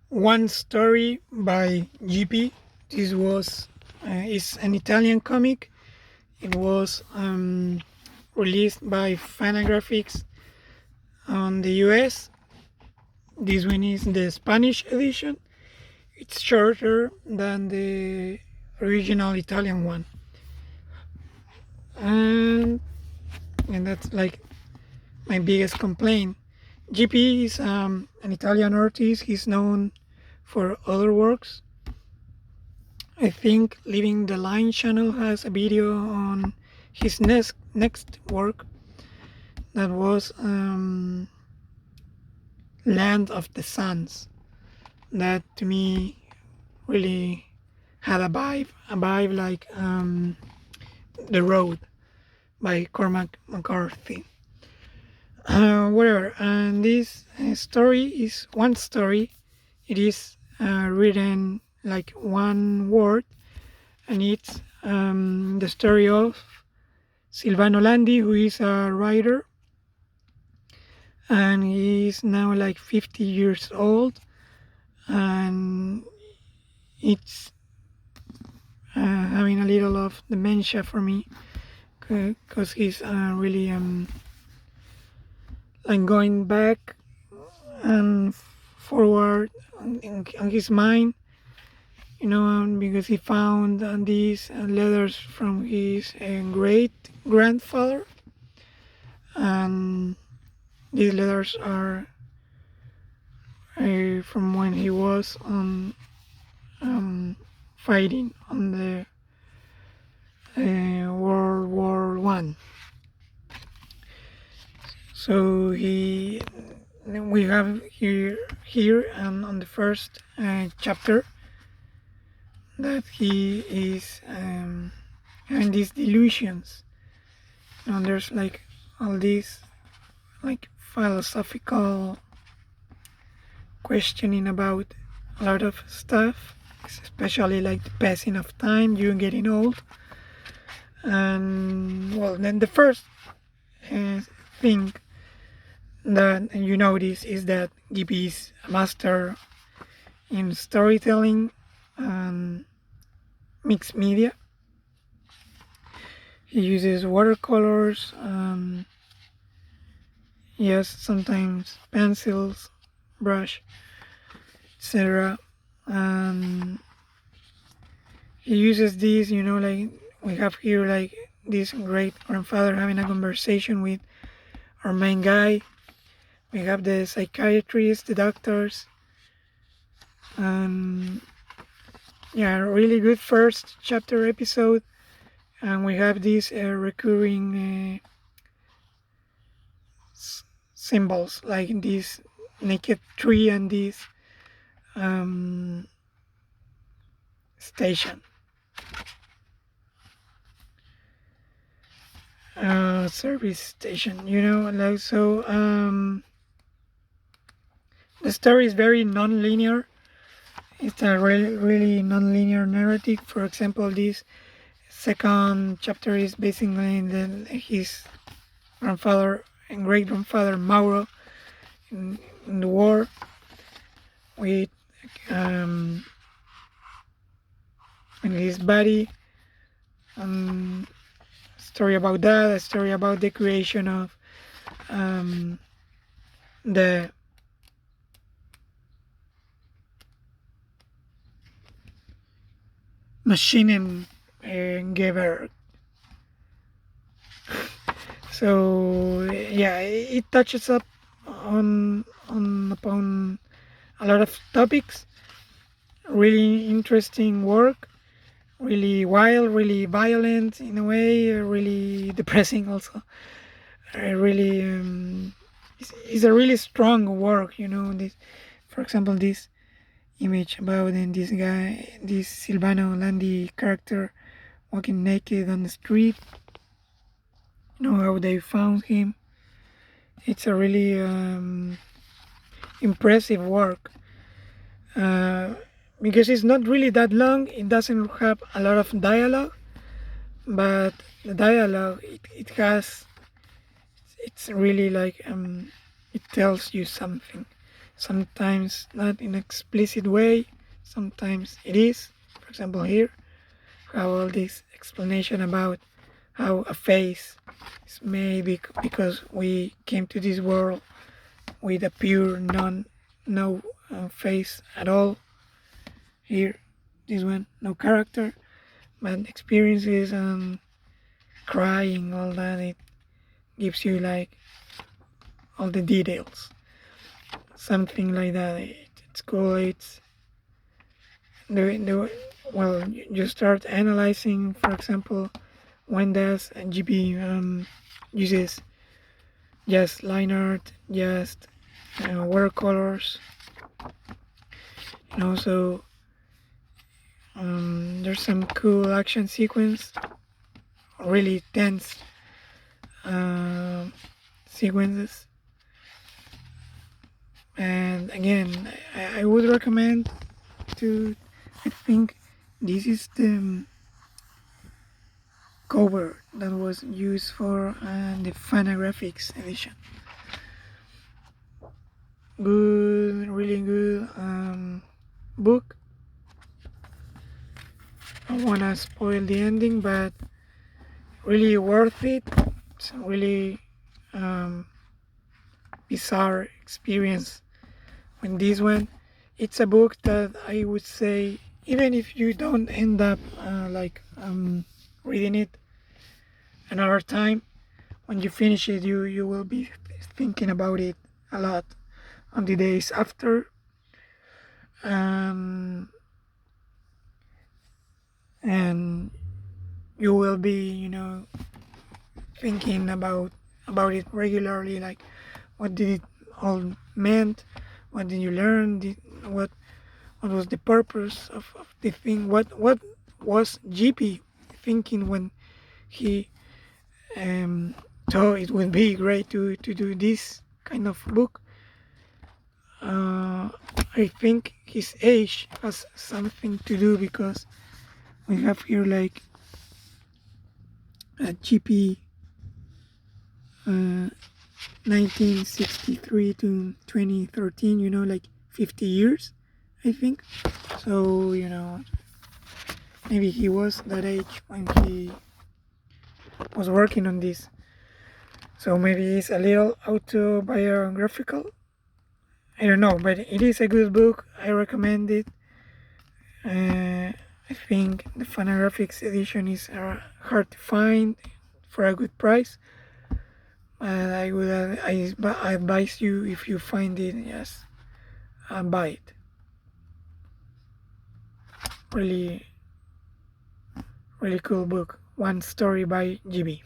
One Story by Gipi. This was is an Italian comic. It was released by Fantagraphics on the US. This one is the Spanish edition. It's shorter than the original Italian one, and that's like my biggest complaint. GP is an Italian artist. He's known for other works. I think Living the Line channel has a video on his next work that was Land of the Suns. That to me really had a vibe like The Road by Cormac McCarthy. Whatever, and this story is one story. It is written like one word, and it's the story of Silvano Landi, who is a writer, and he's now like 50 years old, and it's having a little of dementia for me, because he's really like going back and forward on his mind, because he found these letters from his great grandfather, and these letters are from when he was on fighting on the World War One. So we have here on the first chapter that he is having these delusions. And there's like all these like philosophical questioning about a lot of stuff, especially like the passing of time, you getting old. And well, then the first thing that you notice is that Gipi is a master in storytelling and mixed media. He uses watercolors, yes, sometimes pencils, brush, etc. And he uses these, like we have here, like this great grandfather having a conversation with our main guy. We have the psychiatrists, the doctors, and yeah, really good first chapter episode. And we have these recurring symbols, like this naked tree and this station. Service station, like so. The story is very non-linear. It's a really non-linear narrative. For example, this second chapter is basically his grandfather and great grandfather Mauro in the war with and his body. Story about that. A story about the creation of the machine and Geber. So yeah, it touches up upon a lot of topics. Really interesting work, really wild, really violent in a way, really depressing also. Really, it's a really strong work. This, for example, this image about this guy, this Silvano Landi character walking naked on the street. How they found him. It's a really impressive work, because it's not really that long. It doesn't have a lot of dialogue, but the dialogue it's really like it tells you something. sometimes not in explicit way, sometimes it is. For example, here we have all this explanation about how a face is made because we came to this world with a pure no face at all. Here, this one, no character, but experiences and crying, all that, it gives you like all the details. Something like that. It's cool. It's well, you start analyzing, for example, when does GP uses just line art, just watercolors, and also there's some cool action sequence, really tense sequences. And again, I would recommend to, I think this is the cover that was used for the FANTAGRAPHICS edition. Good, really good book. I don't wanna spoil the ending, but really worth it. It's a really bizarre experience when this one. It's a book that I would say, even if you don't end up reading it another time, when you finish it, you will be thinking about it a lot on the days after. And you will be, thinking about it regularly, like what did it all meant, what did you learn, what was the purpose of the thing, what was GP thinking when he thought it would be great to do this kind of book. I think his age has something to do, because we have here like a GP 1963 to 2013, like 50 years, I think. So, maybe he was that age when he was working on this. So maybe it's a little autobiographical. I don't know, but it is a good book. I recommend it. I think the Fantagraphics edition is hard to find for a good price. I advise you, if you find it, yes, buy it. Really, really cool book. One Story by Gipi.